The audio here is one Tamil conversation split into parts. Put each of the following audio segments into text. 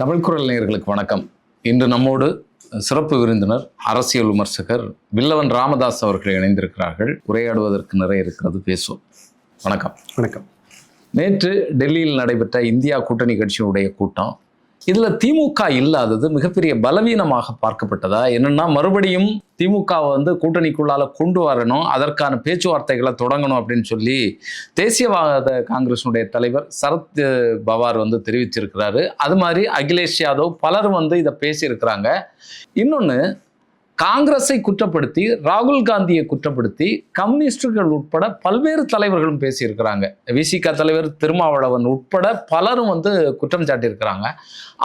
தமிழ் குரல் நேயர்களுக்கு வணக்கம். இன்று நம்மோடு சிறப்பு விருந்தினர் அரசியல் விமர்சகர் வில்லவன் ராமதாஸ் அவர்கள் இணைந்திருக்கிறார்கள். உரையாடுவதற்கு நிறைய இருக்கிறது, பேசுவோம். வணக்கம். வணக்கம். நேற்று டெல்லியில் நடைபெற்ற இந்தியா கூட்டணி கட்சியினுடைய கூட்டம், இதில் திமுக இல்லாதது மிகப்பெரிய பலவீனமாக பார்க்கப்பட்டதா? என்னன்னா, மறுபடியும் திமுகவை கூட்டணிக்குள்ளால கொண்டு வரணும், அதற்கான பேச்சுவார்த்தைகளை தொடங்கணும் அப்படின்னு சொல்லி தேசியவாத காங்கிரஸினுடைய தலைவர் சரத் பவார் தெரிவிச்சிருக்கிறாரு. அது மாதிரி அகிலேஷ் யாதவ் பலரும் இதை பேசியிருக்கிறாங்க. இன்னொன்று, காங்கிரஸை குற்றப்படுத்தி, ராகுல் காந்தியை குற்றப்படுத்தி கம்யூனிஸ்டுகள் உட்பட பல்வேறு தலைவர்களும் பேசியிருக்கிறாங்க. விசிக தலைவர் திருமாவளவன் உட்பட பலரும் குற்றம் சாட்டியிருக்கிறாங்க.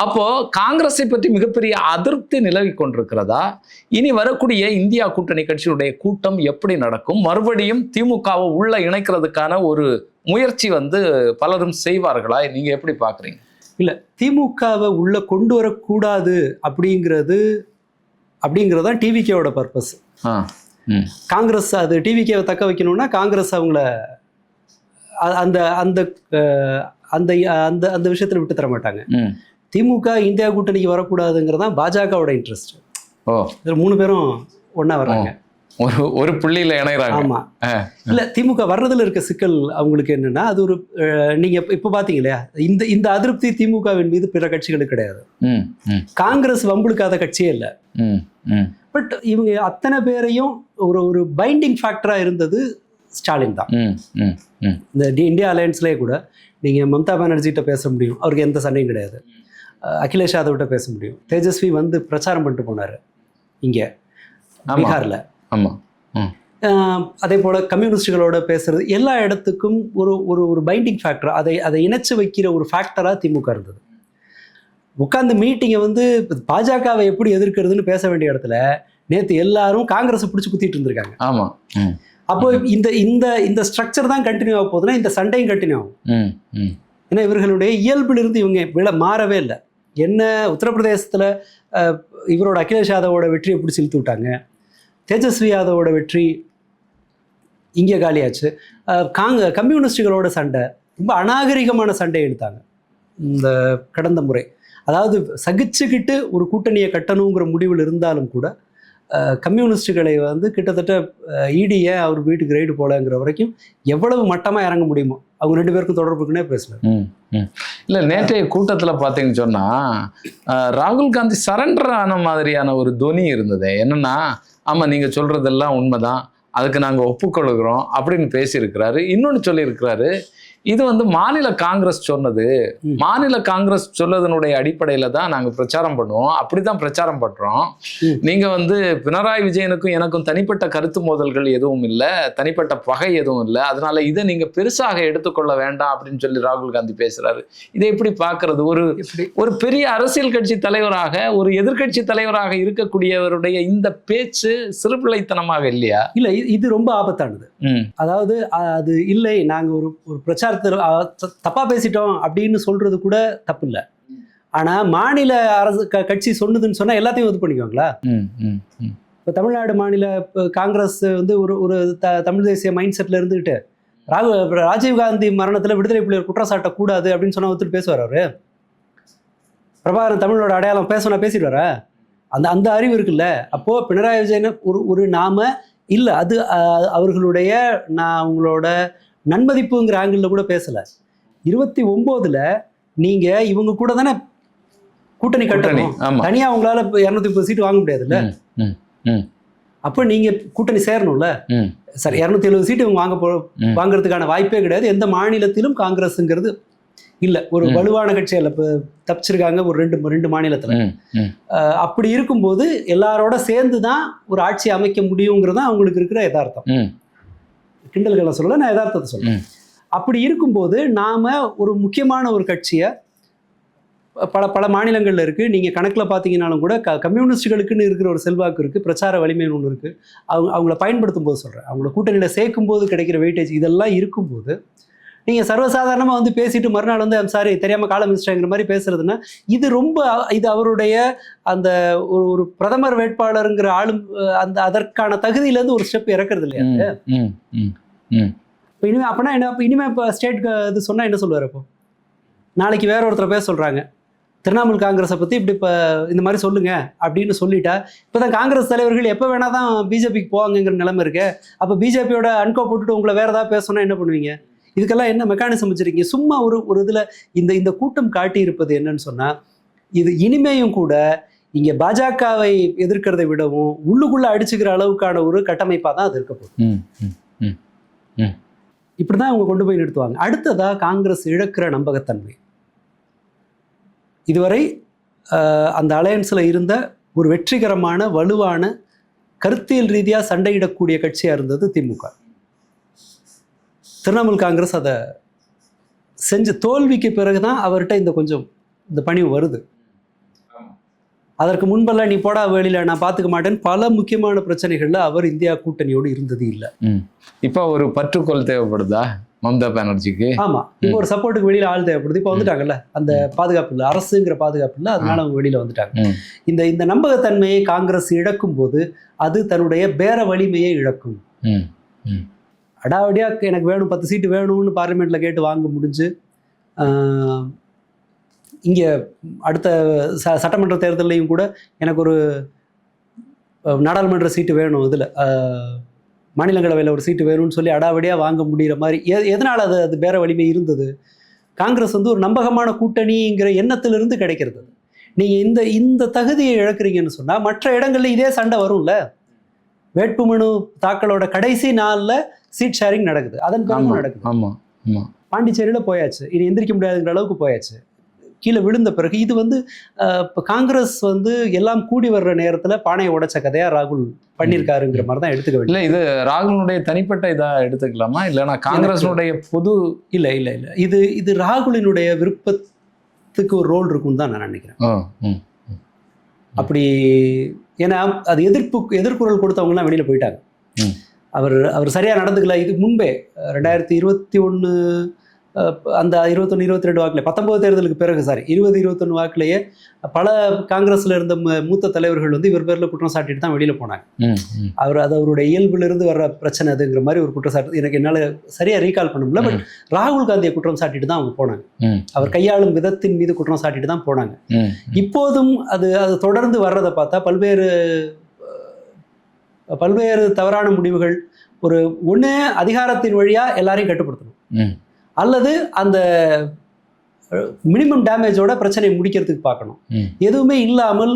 அப்போ காங்கிரஸை பற்றி மிகப்பெரிய அதிருப்தி நிலவி கொண்டிருக்கிறதா? இனி வரக்கூடிய இந்தியா கூட்டணி கட்சியுடைய கூட்டம் எப்படி நடக்கும்? மறுபடியும் திமுகவை உள்ள இணைக்கிறதுக்கான ஒரு முயற்சி பலரும் செய்வார்களா? நீங்க எப்படி பாக்குறீங்க? இல்ல, திமுகவை உள்ள கொண்டு வரக்கூடாது அப்படிங்கிறதான் டிவிகேவோட பர்பஸ். காங்கிரஸ் அது டிவிகேவை தக்க வைக்கணும்னா காங்கிரஸ் அவங்கள அந்த அந்த அந்த அந்த அந்த விஷயத்துல விட்டு தர மாட்டாங்க. திமுக இந்தியா கூட்டணிக்கு வரக்கூடாதுங்கிறதான் பாஜகவோட இன்ட்ரெஸ்ட். இதுல 3 பேரும் ஒன்னா வர்றாங்க, ஒரு புள்ளியில இணைறாங்க. ஆமா. இல்ல, திமுக வர்றதுல இருக்க சிக்கல் அவங்களுக்கு என்னன்னா, அது ஒரு நீங்க இப்ப பாத்தீங்க இல்லையா, இந்த அதிருப்தி திமுகவின் மீது பிற கட்சிகளுக்கு கிடையாது. காங்கிரஸ் வம்புழுக்காத கட்சியே இல்லை. பட் இவங்க அத்தனை பேரையும் ஒரு பைண்டிங் ஃபேக்டரா இருந்தது ஸ்டாலின் தான். இந்த இந்தியா அலையன்ஸ்லேயே கூட நீங்க மம்தா பானர்ஜிட்ட பேச முடியும், அவருக்கு எந்த சண்டையும் கிடையாது. அகிலேஷ் யாதவ்கிட்ட பேச முடியும். தேஜஸ்வி பிரச்சாரம் பண்ணிட்டு போனாரு இங்க பீகார்ல. அதே போல கம்யூனிஸ்டுகளோட பேசுறது, எல்லா இடத்துக்கும் ஒரு பைண்டிங் ஃபேக்டர், அதை இணைச்சு வைக்கிற ஒரு ஃபேக்டரா திமுக இருந்தது. உட்கார்ந்து மீட்டிங்கை பாஜகவை எப்படி எதிர்க்கிறதுன்னு பேச வேண்டிய இடத்துல நேற்று எல்லாரும் காங்கிரஸை பிடிச்சி குத்திட்டு இருந்திருக்காங்க. ஆமா. அப்போ இந்த ஸ்ட்ரக்சர் தான் கண்டினியூ ஆக போகுதுன்னா இந்த சண்டையும் கண்டினியூ ஆகும். ஏன்னா இவர்களுடைய இயல்பிலிருந்து இவங்க மாறவே இல்லை. என்ன உத்தரப்பிரதேசத்துல இவரோட அகிலேஷ் யாதவோட வெற்றியை பிடிச்சி இழுத்து விட்டாங்க. தேஜஸ்வி யாதவோட வெற்றி இங்கே காலியாச்சு. கம்யூனிஸ்டுகளோட சண்டை, ரொம்ப அநாகரிகமான சண்டை எடுத்தாங்க இந்த கடந்த முறை. அதாவது சகிச்சுக்கிட்டு ஒரு கூட்டணியை கட்டணுங்கிற முடிவில் இருந்தாலும் கூட கம்யூனிஸ்டுகளை கிட்டத்தட்ட இடியை அவர் வீட்டுக்கு ரைடு போலங்கிற வரைக்கும் எவ்வளவு மட்டமாக இறங்க முடியுமோ அவங்க 2 பேருக்கும் தொடர்புக்குன்னே பேசல. இல்லை, நேற்றைய கூட்டத்தில் பார்த்தீங்கன்னு சொன்னால் ராகுல் காந்தி சரண்டர் ஆன மாதிரியான ஒரு தொனி இருந்தது. என்னன்னா, ஆமாம் நீங்கள் சொல்கிறதெல்லாம் உண்மைதான், அதுக்கு நாங்கள் ஒப்புக்கொள்கிறோம் அப்படின்னு பேசியிருக்கிறாரு. இன்னொன்று சொல்லியிருக்கிறாரு, இது மாநில காங்கிரஸ் சொன்னது, மாநில காங்கிரஸ் சொல்லதனுடைய அடிப்படையில தான் நாங்கள் பிரச்சாரம் பண்ணுவோம், அப்படிதான் பிரச்சாரம் பண்றோம். நீங்க பினராயி விஜயனுக்கும் எனக்கும் தனிப்பட்ட கருத்து மோதல்கள் எதுவும் இல்லை, தனிப்பட்ட பகை எதுவும் இல்லை, அதனால இதை நீங்க பெருசாக எடுத்துக்கொள்ள வேண்டாம் அப்படின்னு சொல்லி ராகுல் காந்தி பேசுறாரு. இதை எப்படி பாக்குறது? ஒரு பெரிய அரசியல் கட்சி தலைவராக, ஒரு எதிர்கட்சி தலைவராக இருக்கக்கூடியவருடைய இந்த பேச்சு சிறுபிள்ளைத்தனமாக இல்லையா? இல்ல, இது ரொம்ப ஆபத்தானது. அதாவது அது இல்லை, நாங்க ஒரு பிரச்சார தப்பா பேசிட்டோம் அப்படின்னு சொல்றது கூட தப்பு இல்லை. ஆனா மாநில அரசு கட்சி சொன்னதுன்னு சொன்னா எல்லாத்தையும் இது பண்ணிக்குவாங்களா? இப்ப தமிழ்நாடு மாநில காங்கிரஸ் ஒரு தமிழ் தேசிய மைண்ட் செட்ல இருந்துகிட்டு ராஜீவ்காந்தி மரணத்துல விடுதலை புலிகள் குற்றச்சாட்ட கூடாது அப்படின்னு சொன்னா ஒருத்தர் பேசுவார். அவரு பிரபாகரன் தமிழோட அடையாளம் பேசிட்டு வர அந்த அறிவு இருக்குல்ல. அப்போ பினராயி விஜயன் ஒரு நாம இல்ல, அது அவர்களுடைய நான் உங்களோட நன்மதிப்புங்கிற ஆங்கிள் கூட பேசல. 29ல் நீங்க இவங்க கூட தானே கூட்டணி கட்டணும், தனியா அவங்களால 230 சீட்டு வாங்க முடியாதுல்ல. அப்ப நீங்க கூட்டணி சேரணும்ல. சரி, 270 சீட்டு இவங்க வாங்குறதுக்கான வாய்ப்பே கிடையாது. எந்த மாநிலத்திலும் காங்கிரஸ்ங்கிறது இல்ல, ஒரு வலுவான கட்சியில தப்பிச்சிருக்காங்க ஒரு ரெண்டு மாநிலத்துல. அப்படி இருக்கும்போது எல்லாரோட சேர்ந்துதான் ஒரு ஆட்சி அமைக்க முடியுங்கிறது அவங்களுக்கு இருக்கிற யதார்த்தம். கிண்டல்களை சொல்லல, நான் யதார்த்தத்தை சொல்றேன். அப்படி இருக்கும்போது நாம ஒரு முக்கியமான ஒரு கட்சியை பல மாநிலங்கள்ல இருக்கு. நீங்க கணக்குல பாத்தீங்கன்னாலும் கூட கம்யூனிஸ்டுகளுக்குன்னு இருக்கிற ஒரு செல்வாக்கு இருக்கு, பிரச்சார வலிமை ஒன்று இருக்கு. அவங்கள பயன்படுத்தும் போது சொல்றேன், அவங்கள கூட்டணியில சேர்க்கும் போது கிடைக்கிற வெயிட்டேஜ் இதெல்லாம் இருக்கும்போது நீங்க சர்வசாதாரணமா பேசிட்டு மறுநாள் சாரி தெரியாம காலம் மினிஸ்டர்ங்கிற மாதிரி பேசுறதுன்னா இது அவருடைய அந்த ஒரு பிரதமர் வேட்பாளருங்கிற ஆளும் அந்த அதற்கான தகுதியில இருந்து ஒரு ஸ்டெப் இறக்குறது இல்லையா? இனிமே அப்படின்னா என்ன, இனிமே இப்போ ஸ்டேட் இது சொன்னா என்ன சொல்லுவார்? அப்போ நாளைக்கு வேற ஒருத்தர் பேச சொல்றாங்க, திரிணாமுல் காங்கிரஸை பற்றி இப்படி இப்போ இந்த மாதிரி சொல்லுங்க அப்படின்னு சொல்லிட்டா இப்போ தான் காங்கிரஸ் தலைவர்கள் எப்போ வேணா தான் பிஜேபிக்கு போவாங்கங்கிற நிலைமை இருக்கு. அப்போ பிஜேபியோட அன்கோ போட்டுட்டு உங்களை வேற ஏதாவது பேசணும்னா என்ன பண்ணுவீங்க? இதுக்கெல்லாம் என்ன மெக்கானிசம் வச்சிருக்கீங்க? சும்மா ஒரு இதில் இந்த கூட்டம் காட்டி இருப்பது என்னன்னு சொன்னால், இது இனிமேயும் கூட இங்கே பாஜகவை எதிர்க்கிறதை விடவும் உள்ளுக்குள்ளே அடிச்சுக்கிற அளவுக்கான ஒரு கட்டமைப்பாக தான் அது இருக்க போகுது. இப்படி தான் அவங்க கொண்டு போய் நிறுத்துவாங்க. அடுத்ததா காங்கிரஸ் இழக்கிற நம்பகத்தன்மை. இதுவரை அந்த அலையன்ஸில் இருந்த ஒரு வெற்றிகரமான வலுவான கருத்தியல் ரீதியாக சண்டையிடக்கூடிய கட்சியாக இருந்தது திமுக. திரிணாமுல் காங்கிரஸ் அதை செஞ்ச தோல்விக்கு பிறகு தான் அவர்கிட்ட இந்த பணிவு வருது. அதற்கு முன்பெல்லாம் நீ போடா வெளியில் நான் பார்த்துக்க மாட்டேன்னு பல முக்கியமான பிரச்சனைகளில் அவர் இந்தியா கூட்டணியோடு இருந்தது இல்லை. இப்போ ஒரு பற்றுக்கோள் தேவைப்படுதா மம்தா பானர்ஜிக்கு? ஆமா, இப்போ ஒரு சப்போர்ட்டுக்கு வெளியில ஆள் தேவைப்படுது. இப்போ வந்துட்டாங்கல்ல, அந்த பாதுகாப்பு இல்லை, அரசுங்கிற பாதுகாப்பு இல்லை, அதனால அவங்க வெளியில வந்துட்டாங்க. இந்த நம்பகத்தன்மையை காங்கிரஸ் இழக்கும் போது அது தன்னுடைய பேர வலிமையை இழக்கும். அடாவடியா எனக்கு வேணும் 10 சீட்டு வேணும்னு பார்லிமெண்ட்ல கேட்டு வாங்க முடிஞ்சு, இங்க அடுத்த சட்டமன்ற தேர்தலையும் கூட எனக்கு ஒரு நாடாளுமன்ற சீட்டு வேணும், இதுல மாநிலங்களவையில் ஒரு சீட்டு வேணும்னு சொல்லி அடாவடியாக வாங்க முடிகிற மாதிரி எதனால் அது பேர வலிமை இருந்தது? காங்கிரஸ் ஒரு நம்பகமான கூட்டணிங்கிற எண்ணத்திலிருந்து கிடைக்கிறது. நீங்கள் இந்த தகுதியை இழக்கிறீங்கன்னு சொன்னால் மற்ற இடங்களில் இதே சண்டை வரும்ல. வேட்புமனு தாக்கலோட கடைசி நாளில் சீட் ஷேரிங் நடக்குது, அதன் பிறகு நடக்குது. ஆமாம் ஆமாம், பாண்டிச்சேரியில் போயாச்சு, இனி எந்திரிக்க முடியாதுங்கிற அளவுக்கு போயாச்சு, கீழே விழுந்த பிறகு. இது இப்போ காங்கிரஸ் எல்லாம் கூடி வர்ற நேரத்தில் பானையை உடைச்ச கதையாக ராகுல் பண்ணியிருக்காருங்கிற மாதிரி தான் எடுத்துக்க வேண்டும். இல்லை, இது ராகுலுடைய தனிப்பட்ட இதாக எடுத்துக்கலாமா, இல்லைனா காங்கிரஸினுடைய பொது? இல்லை இல்லை இல்லை, இது ராகுலினுடைய விருப்பத்துக்கு ஒரு ரோல் இருக்குன்னு தான் நான் நினைக்கிறேன். அப்படி ஏன்னா அது எதிர்குரல் கொடுத்தவங்கலாம் வெளியில் போயிட்டாங்க. அவர் சரியாக நடந்துக்கல. இது முன்பே 2021 அந்த 21-22 வாக்கில் 19 தேர்தலுக்கு பிறகு 20-21 வாக்கிலேயே பல காங்கிரஸ்ல இருந்த மூத்த தலைவர்கள் இவர் பேரில் குற்றம் சாட்டிட்டு தான் வெளியில போனாங்க. அது அவருடைய இயல்பிலிருந்து வர்ற பிரச்சனை அதுங்கிற மாதிரி ஒரு குற்றச்சாட்டு எனக்கு என்னால் சரியா ரீகால் பண்ண முடியல. பட் ராகுல் காந்தியை குற்றம் சாட்டிட்டு தான் அவங்க போனாங்க. அவர் கையாளும் விதத்தின் மீது குற்றம் சாட்டிட்டு தான் போனாங்க. இப்போதும் அது தொடர்ந்து வர்றதை பார்த்தா பல்வேறு தவறான முடிவுகள். ஒன்று அதிகாரத்தின் வழியா எல்லாரையும் கட்டுப்படுத்தணும், அல்லது அந்த மினிமம் டேமேஜோட பிரச்சனையை முடிக்கிறதுக்கு பார்க்கணும். எதுவுமே இல்லாமல்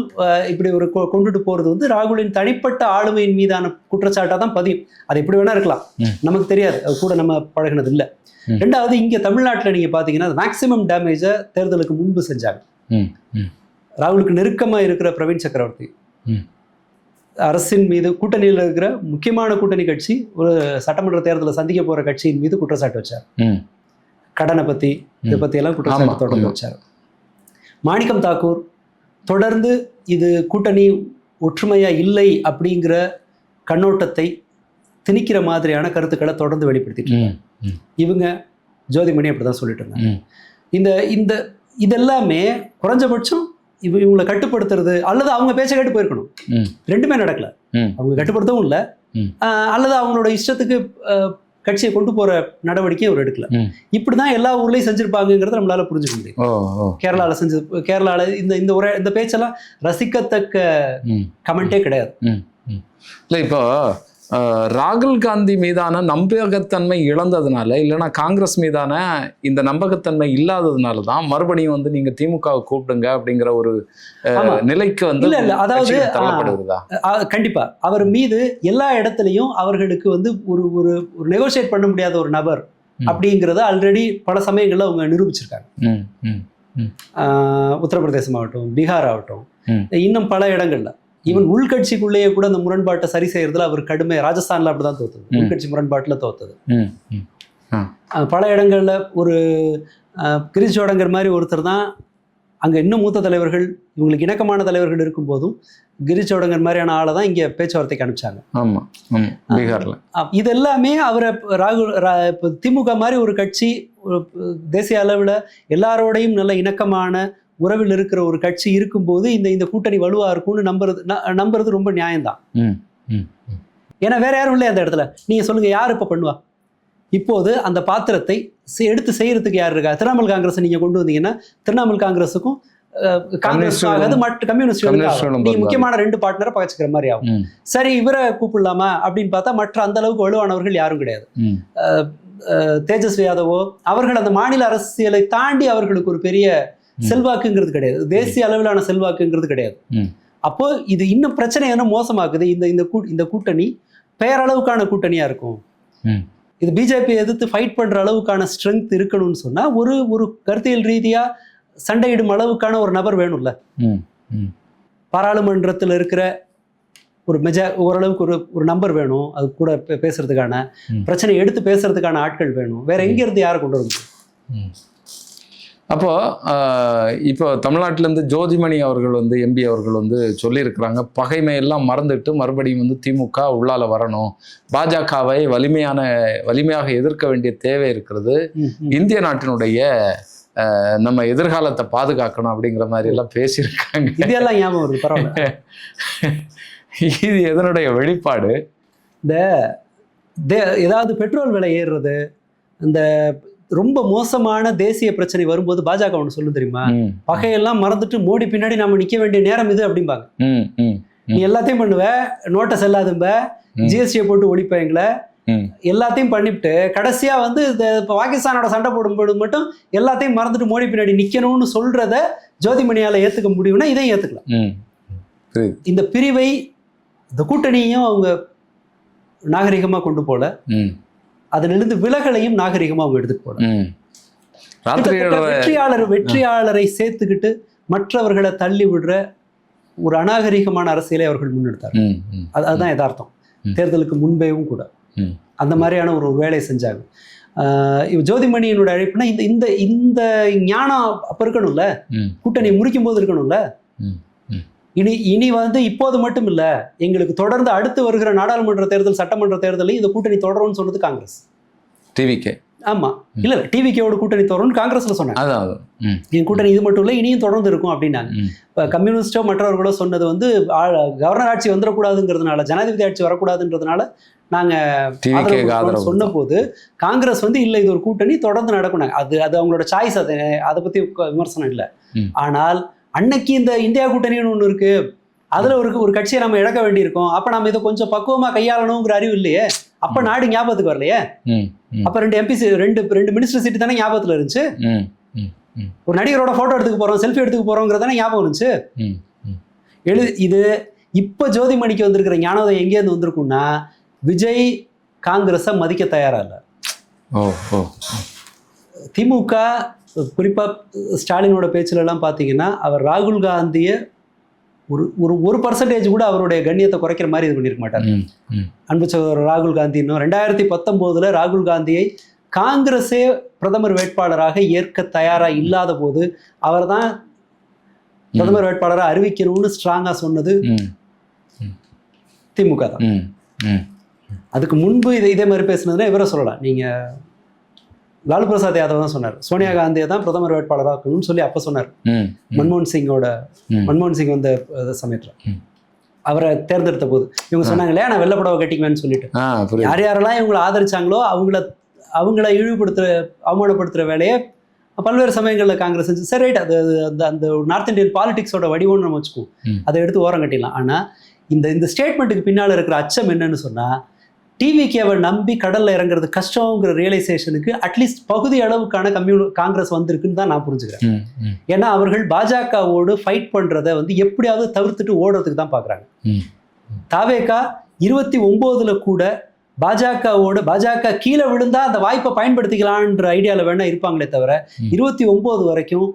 இப்படி கொண்டுட்டு போறது ராகுலின் தனிப்பட்ட ஆளுமையின் மீதான குற்றச்சாட்டாக தான் பதியும். அது எப்படி வேணா இருக்கலாம், நமக்கு தெரியாது, அது கூட நம்ம பழகினது இல்லை. ரெண்டாவது, இங்க தமிழ்நாட்டில் நீங்க பாத்தீங்கன்னா மேக்சிமம் டேமேஜை தேர்தலுக்கு முன்பு செஞ்சாங்க. ராகுலுக்கு நெருக்கமா இருக்கிற பிரவீன் சக்கரவர்த்தி அரசின் மீது, கூட்டணியில் இருக்கிற முக்கியமான கூட்டணி கட்சி ஒரு சட்டமன்ற தேர்தலை சந்திக்க போற கட்சியின் மீது குற்றச்சாட்டு வச்சார். கடனை பத்தி இதை பத்தி எல்லாம் குற்றச்சாட்டு தொடர்ந்து வச்சார். மாணிக்கம் தாக்கூர் தொடர்ந்து இது கூட்டணி ஒற்றுமையா இல்லை அப்படிங்கிற கண்ணோட்டத்தை திணிக்கிற மாதிரியான கருத்துக்களை தொடர்ந்து வெளிப்படுத்திட்டு இருக்காங்க. இவங்க ஜோதிமணி அப்படிதான் சொல்லிட்டு இருந்தாங்க. இதெல்லாமே குறைஞ்சபட்சம் இவங்களை கட்டுப்படுத்துறது, அல்லது அவங்க பேச்ச கேட்டு போயிருக்கணும். ரெண்டுமே நடக்கல. அவங்க கட்டுப்படுத்தவும் இல்லை, அல்லது அவங்களோட இஷ்டத்துக்கு கட்சியை கொண்டு போற நடவடிக்கையை அவர் எடுக்கல. இப்படிதான் எல்லா ஊர்லயும் செஞ்சிருப்பாங்கிறத நம்மளால புரிஞ்சுக்க முடியும். கேரளால இந்த பேச்செல்லாம் ரசிக்கத்தக்க கமெண்டே கிடையாது. இல்லை, இப்போ ராகுல் காந்தி மீதான நம்பகத்தன்மை இழந்ததுனால, இல்லைன்னா காங்கிரஸ் மீதான இந்த நம்பகத்தன்மை இல்லாததுனால தான் மறுபடியும் நீங்க திமுக கூப்பிடுங்க அப்படிங்கிற ஒரு நிலைக்கு அதாவது கண்டிப்பா அவர் மீது எல்லா இடத்துலையும் அவர்களுக்கு ஒரு நெகோசியேட் பண்ண முடியாத ஒரு நபர் அப்படிங்கிறத ஆல்ரெடி பல சமயங்கள்ல அவங்க நிரூபிச்சிருக்காங்க. உத்தரப்பிரதேசம் ஆகட்டும், பீகார் ஆகட்டும், இன்னும் பல இடங்கள்ல. ஈவன் உள்கட்சிக்குள்ளேயே கூட அந்த முரண்பாட்டை சரி செய்யறதுல அவர் கடுமை. ராஜஸ்தான்ல அப்படிதான் தோத்தது, உள்கட்சி முரண்பாட்டுல தோத்தது. பல இடங்கள்ல ஒரு கிரிஷ் சோடங்கர் மாதிரி ஒருத்தர் தான் அங்க இன்னும் மூத்த தலைவர்கள், இவங்களுக்கு இணக்கமான தலைவர்கள் இருக்கும் போதும் கிரிஷ் சோடங்கர் மாதிரியான ஆளை தான் இங்க பேச்சுவார்த்தைக்கு அனுப்பிச்சாங்க. இது எல்லாமே அவரை திமுக மாதிரி ஒரு கட்சி தேசிய அளவுல எல்லாரோடையும் நல்ல இணக்கமான உறவில் இருக்கிற ஒரு கட்சி இருக்கும்போது இந்த கூட்டணி வலுவா இருக்கும்னு நம்புறது ரொம்ப நியாயம்தான். ஏன்னா வேற யாரும் இல்லை அந்த இடத்துல. நீங்க சொல்லுங்க, யார் இப்ப பண்ணுவா? இப்போது அந்த பாத்திரத்தை எடுத்து செய்யறதுக்கு யார் இருக்கா? திரிணாமுல் காங்கிரஸ் நீங்க கொண்டு வந்தீங்கன்னா திரிணாமுல் காங்கிரஸுக்கும் காங்கிரஸ் ஆகாது, மற்ற கம்யூனிஸ்ட் நீ முக்கியமான 2 பார்ட்னரை பகச்சுக்கிற மாதிரி ஆகும். சரி இவரை கூப்பிடலாமா அப்படின்னு பார்த்தா மற்ற அந்த அளவுக்கு வலுவானவர்கள் யாரும் கிடையாது. தேஜஸ்வி யாதவோ அவர்கள் அந்த மாநில அரசியலை தாண்டி அவர்களுக்கு ஒரு பெரிய செல்வாக்குங்கிறது கிடையாது, தேசிய அளவிலான செல்வாக்குங்கிறது கிடையாது. அப்போ இது இன்னும் பிரச்சனை என்ன மோசமாக்குது. இந்த கூட்டணி பெயரளவுக்கான கூட்டணியா இருக்கும். இது பிஜேபி எதிர்த்து ஃபைட் பண்ற அளவுக்கான ஸ்ட்ரென்த் இருக்கணும்னு சொன்னா ஒரு கருத்தியல் ரீதியா சண்டையிடும் அளவுக்கான ஒரு நபர் வேணும்ல. பாராளுமன்றத்தில் இருக்கிற ஒரு ஓரளவுக்கு ஒரு நம்பர் வேணும், அது கூட பேசுறதுக்கான பிரச்சனை எடுத்து பேசுறதுக்கான ஆட்கள் வேணும். வேற எங்க இருந்து யாரை கொண்டு வர முடியும்? அப்போ இப்போ தமிழ்நாட்டிலேருந்து ஜோதிமணி அவர்கள் எம்பி அவர்கள் சொல்லியிருக்கிறாங்க, பகைமையெல்லாம் மறந்துட்டு மறுபடியும் திமுக உள்ளால வரணும், பாஜகவை வலிமையாக எதிர்க்க வேண்டிய தேவை இருக்கிறது, இந்திய நாட்டினுடைய நம்ம எதிர்காலத்தை பாதுகாக்கணும் அப்படிங்கிற மாதிரி எல்லாம் பேசியிருக்காங்க. இதெல்லாம் ஞாபகம் வருது, பரவாயில்ல. இது எதனுடைய வெளிப்பாடு? இந்த ஏதாவது பெட்ரோல் விலை ஏறுறது, இந்த ரொம்ப மோசமான தேசிய பிரச்சனை வரும்போது பாஜக ஒன்று சொல்லு தெரியுமா, பகையெல்லாம் மறந்துட்டு மோடி பின்னாடி நம்ம நிக்க வேண்டிய நேரம் இது அப்படிம்பாங்க. நீ எல்லாத்தையும் பண்ணுவ, நோட்டை செல்லாதும்ப, ஜிஎஸ்டியை போட்டு ஒழிப்ப, எங்களை எல்லாத்தையும் பண்ணிவிட்டு கடைசியா பாகிஸ்தானோட சண்டை போடும்போது மட்டும் எல்லாத்தையும் மறந்துட்டு மோடி பின்னாடி நிக்கணும்னு சொல்றத ஜோதிமணியால ஏத்துக்க முடியும்னா இதையும் ஏத்துக்கலாம். இந்த பிரிவை, இந்த கூட்டணியும் அவங்க நாகரிகமா கொண்டு போல, அதிலிருந்து விலகலையும் நாகரிகமா அவங்க எடுத்துட்டு போல. வெற்றியாளரை சேர்த்துக்கிட்டு மற்றவர்களை தள்ளி விடுற ஒரு அநாகரிகமான அரசியலை அவர்கள் முன்னெடுத்தார். அதுதான் யதார்த்தம். தேர்தலுக்கு முன்பேவும் கூட அந்த மாதிரியான ஒரு வேலையை செஞ்சாங்க. ஜோதிமணியினோட அழைப்புனா இந்த ஞானம் அப்ப இருக்கணும்ல, கூட்டணி முறிக்கும் போது இருக்கணும்ல. இனி இப்போது மட்டும் இல்ல, எங்களுக்கு தொடர்ந்து அடுத்து வருகிற நாடாளுமன்ற தேர்தல், சட்டமன்ற தேர்தலையும் இந்த கூட்டணி தொடரும்னு சொன்னது காங்கிரஸ், டிவிகே. ஆமா, இல்ல டிவிகேவோட கூட்டணி தொடரும் காங்கிரஸ்ல சொன்னாங்க. என் கூட்டணி இது மட்டும் இல்ல, இனியும் தொடர்ந்து இருக்கும் அப்படின்னாங்க. இப்ப கம்யூனிஸ்டோ மற்றவர்களோ சொன்னது கவர்னர் ஆட்சி வந்துடக்கூடாதுங்கிறதுனால, ஜனாதிபதி ஆட்சி வரக்கூடாதுன்றதுனால நாங்க சொன்ன போது காங்கிரஸ் இல்ல இது ஒரு கூட்டணி தொடர்ந்து நடக்கும், அது அவங்களோட சாய்ஸ், அதை பத்தி விமர்சனம் இல்லை. ஆனால் அன்னைக்கு இந்த இந்தியா கூட்டணின்னு ஒண்ணு இருக்கு, அதுல ஒரு கட்சியை நம்ம இழக்க வேண்டியிருக்கோம், அப்ப நம்ம இதை கொஞ்சம் பக்குவமா கையாளணுங்கிற அறிவு இல்லையே, அப்ப நாடு ஞாபகத்துக்கு வரலையே. அப்ப 2 எம்பிசி 2 மினிஸ்டர் சீட்டு தானே ஞாபகத்துல இருந்துச்சு. ஒரு நடிகரோட போட்டோ எடுத்துக்க போறோம், செல்ஃபி எடுத்துக்க போறோங்கிறதானே ஞாபகம் இருந்துச்சு. இது இப்ப ஜோதிமணிக்கு வந்திருக்கிற ஞானோதயம் எங்கேருந்து வந்திருக்கும்னா, விஜய் காங்கிரஸை மதிக்க தயாரா இல்லை. திமுக குறிப்பா ஸ்டாலினோட பேச்சுல எல்லாம் பாத்தீங்கன்னா, அவர் ராகுல் காந்தியை ஒரு % கூட அவருடைய கண்ணியத்தை குறைக்கிற மாதிரி இது பண்ணிருக்க மாட்டார். அன்பு சகோதரர் ராகுல் காந்தி இன்னும் 2019 ராகுல் காந்தியை காங்கிரஸே பிரதமர் வேட்பாளராக ஏற்க தயாரா இல்லாத போது அவர் தான் பிரதமர் வேட்பாளராக அறிவிக்கணும்னு ஸ்ட்ராங்கா சொன்னது திமுக தான். அதுக்கு முன்பு இதே மாதிரி பேசுனதுன்னா இவரை சொல்லலாம். நீங்க லாலு பிரசாத் யாதவ் தான் சொன்னார், சோனியா காந்தியை தான் பிரதமர் வேட்பாளராக்கணும்னு சொல்லி அப்ப சொன்னார். மன்மோகன் சிங் வந்த சமயத்துல அவரை தேர்ந்தெடுத்த போது இவங்க சொன்னாங்க இல்லையா, நான் வெள்ளப்படவை கட்டிக்குவேன்னு சொல்லிட்டு, யார் யாரெல்லாம் இவங்களை ஆதரிச்சாங்களோ அவங்கள இழிவுபடுத்துற அவமானப்படுத்துற வேலையை பல்வேறு சமயங்களில் காங்கிரஸ் செஞ்சு. சரி ரைட், அது அந்த நார்த் இந்தியன் பாலிடிக்ஸோட வடிவம்னு நம்ம வச்சுக்குவோம், அதை எடுத்து ஓரம் கட்டிடலாம். ஆனா இந்த ஸ்டேட்மெண்ட்டுக்கு பின்னால இருக்கிற அச்சம் என்னன்னு சொன்னா, டிவிகேவை நம்பி கடல்ல இறங்குறது கஷ்டங்கிற ரியலைசேஷனுக்கு அட்லீஸ்ட் பகுதி அளவுக்கான காங்கிரஸ் வந்திருக்குன்னு தான் நான் புரிஞ்சுக்கிறேன். ஏன்னா அவர்கள் பாஜகவோடு ஃபைட் பண்றதை எப்படியாவது தவிர்த்துட்டு ஓடுறதுக்கு தான் பாக்குறாங்க. தாவேகா 29 கூட பாஜக கீழே விழுந்தா அந்த வாய்ப்பை பயன்படுத்திக்கலான்ற ஐடியால வேணா இருப்பாங்களே தவிர 29 வரைக்கும்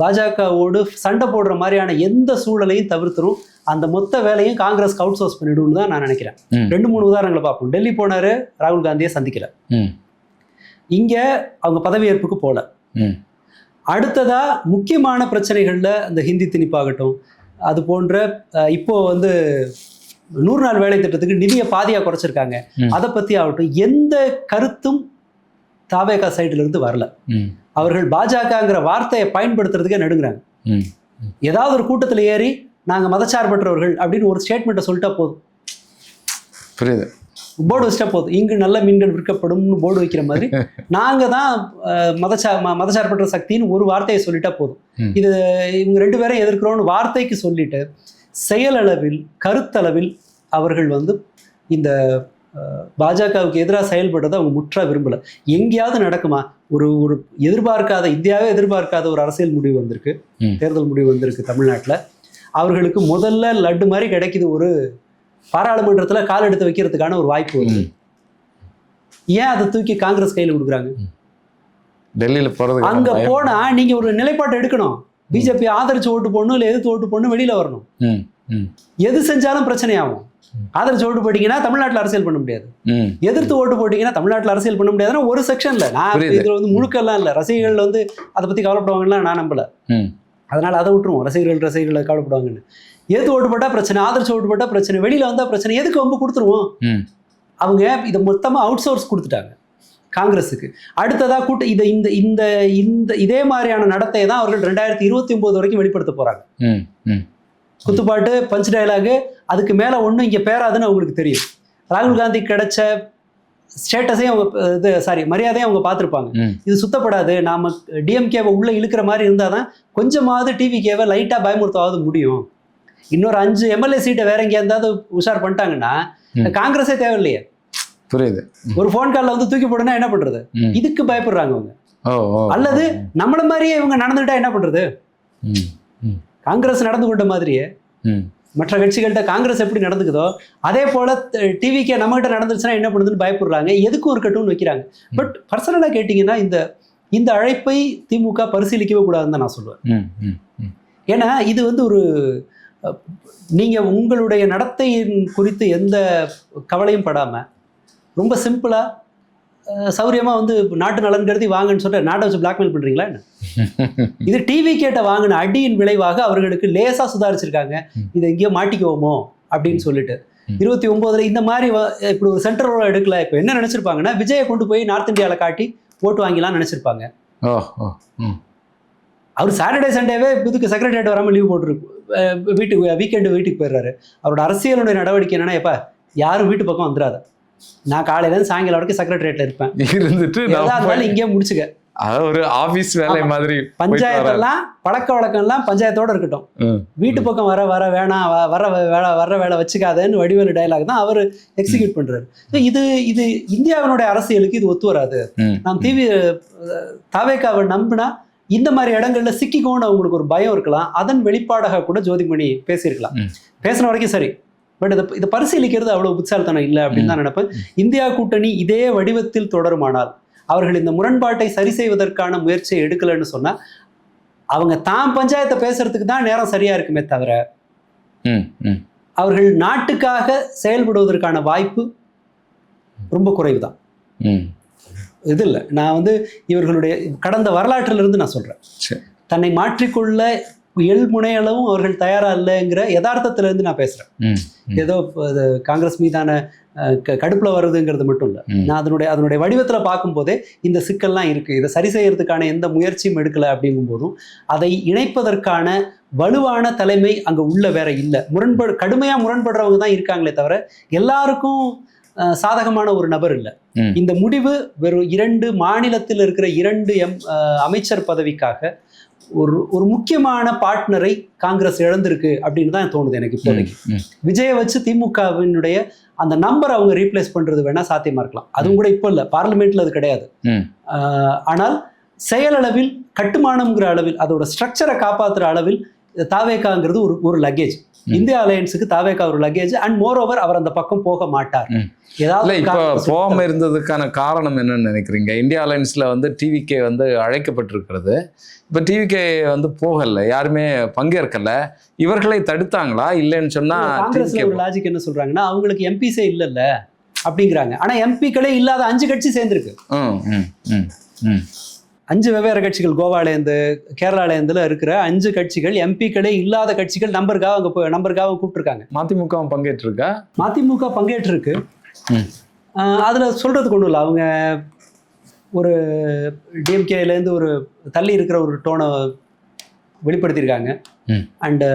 பாஜகவோடு சண்டை போடுற மாதிரியான எந்த சூழலையும் தவிர்த்துரும். அந்த மொத்த வேலையும் காங்கிரஸ் அவுட் சோர்ஸ் பண்ணிடும்னு தான் நான் நினைக்கிறேன். 2-3 உதாரணங்களை பார்ப்போம். டெல்லி போனாரு, ராகுல் காந்தியை சந்திக்கல, இங்க அவங்க பதவியேற்புக்கு போல. அடுத்ததா முக்கியமான பிரச்சனைகள்ல இந்த ஹிந்தி திணிப்பாகட்டும், அது போன்ற இப்போ 100 நாள் வேலை திட்டத்துக்கு நிதியை பாதியா குறைச்சிருக்காங்க, அதை பத்தி ஆகட்டும் எந்த கருத்தும் தாவேகா சைடுல இருந்து வரல. அவர்கள் பாஜகங்கிற வார்த்தையை பயன்படுத்துறதுக்கே நடுங்குறாங்க. ஏதாவது ஒரு கூட்டத்தில் ஏறி நாங்க மதச்சார்பற்றவர்கள் அப்படின்னு ஒரு ஸ்டேட்மெண்ட்டை சொல்லிட்டா போதும். புரியுது. போர்டு வச்சா போதும், இங்கு நல்ல மீன்கள் விற்கப்படும்னு போர்டு வைக்கிற மாதிரி நாங்க தான் மதசார்பற்ற சக்தின்னு ஒரு வார்த்தையை சொல்லிட்டா போதும். இது இவங்க 2 பேரையும் எதிர்க்கிறோன்னு வார்த்தைக்கு சொல்லிட்டு செயலளவில் கருத்தளவில் அவர்கள் வந்து இந்த பாஜகவுக்கு எதிராக செயல்படுறதை அவங்க முற்றா விரும்பல. எங்கேயாவது நடக்குமா? ஒரு எதிர்பார்க்காத, இந்தியாவே எதிர்பார்க்காத ஒரு அரசியல் முடிவு வந்திருக்கு, தேர்தல் முடிவு வந்திருக்கு தமிழ்நாட்டில். அவர்களுக்கு முதல்ல லட்டு மாதிரி கிடைக்குது, ஒரு பாராளுமன்றத்தில் கால் எடுத்து வைக்கிறதுக்கான ஒரு வாய்ப்பு வருது. ஏன் அதை தூக்கி காங்கிரஸ் கையில் கொடுக்குறாங்க? டெல்லியில போறது அங்க போனா நீங்க ஒரு நிலைப்பாட்டை எடுக்கணும். பிஜேபி ஆதரிச்சு ஓட்டு போடணும், இல்லை எதிர்த்து ஓட்டு போடணும், வெளியில வரணும். எது செஞ்சாலும் பிரச்சனை ஆகும். ஆதரிச்சு ஓட்டு போட்டீங்கன்னா தமிழ்நாட்டில் அரசியல் பண்ண முடியாது, எதிர்த்து ஓட்டு போட்டீங்கன்னா தமிழ்நாட்டில் அரசியல் பண்ண முடியாதுன்னா ஒரு செக்ஷன்ல. நான் இதுல வந்து முழுக்கெல்லாம் இல்லை, ரசிகர்கள் வந்து அதை பத்தி கவலைப்படுவாங்கன்னா நான் நம்பல. அதனால அதை விட்டுருவோம், ரசிகர்கள் கவலைப்படுவாங்கன்னு. எதிர்த்து ஓட்டு போட்டா பிரச்சனை, ஆதரிச்சு ஓட்டு போட்டா பிரச்சனை, வெளியில வந்தா பிரச்சனை, எதுக்கு வம்பு கொடுத்துருவோம். அவங்க இதை மொத்தமா அவுட் சோர்ஸ் கொடுத்துட்டாங்க காங்கிரஸுக்கு. அடுத்ததா இதை இந்த இந்த இந்த இதே மாதிரியான நடத்தையை தான் அவர்கள் 2029 வரைக்கும் வெளிப்படுத்த போறாங்க. குத்துப்பாட்டு, பஞ்ச் டயலாகு, அதுக்கு மேல ஒன்றும் இங்க பேராதுன்னு அவங்களுக்கு தெரியும். ராகுல் காந்தி கிடைச்ச ஸ்டேட்டஸையும் அவங்க மரியாதையும் அவங்க பார்த்துருப்பாங்க. இது சுத்தப்படாது, நாம டிஎம்கேவை உள்ள இழுக்கிற மாதிரி இருந்தாதான் கொஞ்சமாவது டிவிகேவை லைட்டா பயமுறுத்தாவது முடியும். இன்னொரு 5 எம்எல்ஏ சீட்டை வேற எங்கேயாவது உஷார் பண்ணிட்டாங்கன்னா காங்கிரஸே தேவையில்லையே. புரியுது. ஒரு போன் கால்ல வந்து தூக்கி போடுனா என்ன பண்றது? இதுக்கு பயப்படுறாங்க அவங்க. அல்லது நம்மள மாதிரியே இவங்க நடந்துட்டா என்ன பண்றது? காங்கிரஸ் நடந்து கொண்ட மாதிரியே மற்ற கட்சிகள்கிட்ட காங்கிரஸ் எப்படி நடந்துக்குதோ அதே போல டிவிக்கே நம்மகிட்ட நடந்துருச்சுன்னா என்ன பண்ணுதுன்னு பயப்படுறாங்க. எதுக்கும் இருக்கட்டும்னு வைக்கிறாங்க. பட் பர்சனலா கேட்டீங்கன்னா இந்த அழைப்பை திமுக பரிசீலிக்கவே கூடாதுன்னு தான் நான் சொல்லுவேன். ஏன்னா இது வந்து ஒரு நீங்க உங்களுடைய நடத்தையின் குறித்து எந்த கவலையும் படாம ரொம்ப சிம்பிளா சௌரியமா வந்து நாட்டு நலன் கருதி வாங்கன்னு சொல்லிட்டு நாட்டை வச்சு பிளாக்மெயில் பண்றீங்களா என்ன? இது டிவி கேட்ட வாங்கின அடியின் விளைவாக அவர்களுக்கு லேசா சுதாரிச்சிருக்காங்க. இதை எங்கேயோ மாட்டிக்குவோமோ அப்படின்னு சொல்லிட்டு 29 இந்த மாதிரி இப்படி ஒரு சென்ட்ரல் ரோல் எடுக்கல. இப்போ என்ன நினைச்சிருப்பாங்கன்னா விஜயை கொண்டு போய் நார்த் இந்தியாவில் காட்டி ஓட்டு வாங்கிலாம் நினைச்சிருப்பாங்க. அவர் சாட்டர்டே சண்டேவே இதுக்கு செக்ரட்டரியேட் வராமல் லீவ் போட்டுருக்கு, வீக்கெண்டு போயிடுறாரு. அவரோட அரசியலுடைய நடவடிக்கை என்னன்னா, எப்ப யாரும் வீட்டு பக்கம் வந்துடாத, நான் காலையில சாயங்காலம் வரைக்கும் செக்ரட்டரியேட்ல இருப்பேன், இருந்துட்டு இங்கே முடிச்சுக்க. ஒரு ஆபீஸ் வேலை மாதிரி. பஞ்சாயத்தெல்லாம் பழக்க வழக்கம் எல்லாம் பஞ்சாயத்தோட இருக்கட்டும், வீட்டு பக்கம் வர வேணாம், வர்ற வேலை வச்சுக்காதன்னு வடிவேலு டயலாக் தான் அவர் எக்ஸிக்யூட் பண்றாரு. இது இந்தியாவினுடைய அரசியலுக்கு இது ஒத்து வராது. நாம் தாவேக்காவை நம்பினா இந்த மாதிரி இடங்கள்ல சிக்கிக்கோன்னு அவங்களுக்கு ஒரு பயம் இருக்கலாம். அதன் வெளிப்பாடாக கூட ஜோதிமணி பேசியிருக்கலாம். பேசின வரைக்கும் சரி. பட் இதை பரிசீலிக்கிறது அவ்வளவு புத்திசாலித்தனம் இல்லை அப்படின்னு தான் நினைப்பேன். இந்தியா கூட்டணி இதே வடிவத்தில் தொடருமானால், அவர்கள் இந்த முரண்பாட்டை சரி செய்வதற்கான முயற்சியை எடுக்கலன்னு சொன்னா, அவங்க தான் பஞ்சாயத்தை பேசுறதுக்கு தான் நேரம் சரியா இருக்குமே தவிர அவர்கள் நாட்டுக்காக செயல்படுவதற்கான வாய்ப்பு ரொம்ப குறைவுதான். இது இல்லை, நான் வந்து இவர்களுடைய கடந்த வரலாற்றிலிருந்து நான் சொல்றேன். தன்னை மாற்றிக்கொள்ள முனையளவும் அவர்கள் தயாரா இல்லைங்கிற யதார்த்தத்திலிருந்து நான் பேசுறேன். ஏதோ காங்கிரஸ் மீதான கடுப்புல வருதுங்கிறது மட்டும் இல்லை. நான் அதனுடைய வடிவத்துல பார்க்கும் போதே இந்த சிக்கல்லாம் இருக்கு. இதை சரி செய்யறதுக்கான எந்த முயற்சியும் எடுக்கல அப்படிங்கும் போதும் அதை இணைப்பதற்கான வலுவான தலைமை அங்க உள்ள வேற இல்லை. கடுமையா முரண்படுறவங்க தான் இருக்காங்களே தவிர எல்லாருக்கும் சாதகமான ஒரு நபர் இல்லை. இந்த முடிவு வெறும் 2 மாநிலத்தில் இருக்கிற 2 அமைச்சர் பதவிக்காக ஒரு முக்கியமான பார்ட்னரை காங்கிரஸ் இழந்திருக்கு அப்படின்னு தான் தோணுது எனக்கு இப்போதைக்கு. விஜயை வச்சு திமுகவினுடைய அந்த நம்பர் அவங்க ரீப்ளேஸ் பண்றது வேணா சாத்தியமா இருக்கலாம். அதுவும் கூட இப்போ இல்லை, பார்லிமெண்ட்ல அது கிடையாது. ஆனால் செயலளவில் கட்டுமானம்ங்கிற அளவில் அதோட ஸ்ட்ரக்சரை காப்பாற்றுற அளவில் தாவேகாங்கிறது ஒரு லக்கேஜ். இந்தியா அலையன்ஸுக்கு தாவேகா ஒரு லக்கேஜ். அண்ட் மோர் ஓவர் அவர் அந்த பக்கம் போக மாட்டார். ஏதாவது இப்போ போகாம இருந்ததுக்கான காரணம் என்னன்னு நினைக்கிறீங்க? இந்தியா அலையன்ஸ்ல வந்து டிவிகே வந்து அழைக்கப்பட்டிருக்கிறது. இப்போ டிவிகே வந்து போகல, யாருமே பங்கேற்கல. இவர்களை தடுத்தாங்களா? இல்லைன்னு சொன்னா காங்கிரஸ்ல ஒரு லாஜிக் என்ன சொல்றாங்கன்னா, அவங்களுக்கு எம்பிஸே இல்லைல்ல அப்படிங்கிறாங்க. ஆனா எம்பிக்களே இல்லாத 5 கட்சி சேர்ந்துருக்கு. 5 வெவ்வேறு கட்சிகள், கோவாலேருந்து கேரளாலேருந்துல இருக்கிற 5 கட்சிகள், எம்பிக்களே இல்லாத கட்சிகள் நம்பருக்காக கூப்பிட்டுருக்காங்க. மதிமுக பங்கேற்றிருக்கா? மதிமுக பங்கேற்றிருக்கு. அதுல சொல்றது கொண்டு இல்லை. அவங்க ஒரு டிஎம்கேலேருந்து ஒரு தள்ளி இருக்கிற ஒரு டோனை வெளிப்படுத்தியிருக்காங்க. அண்டு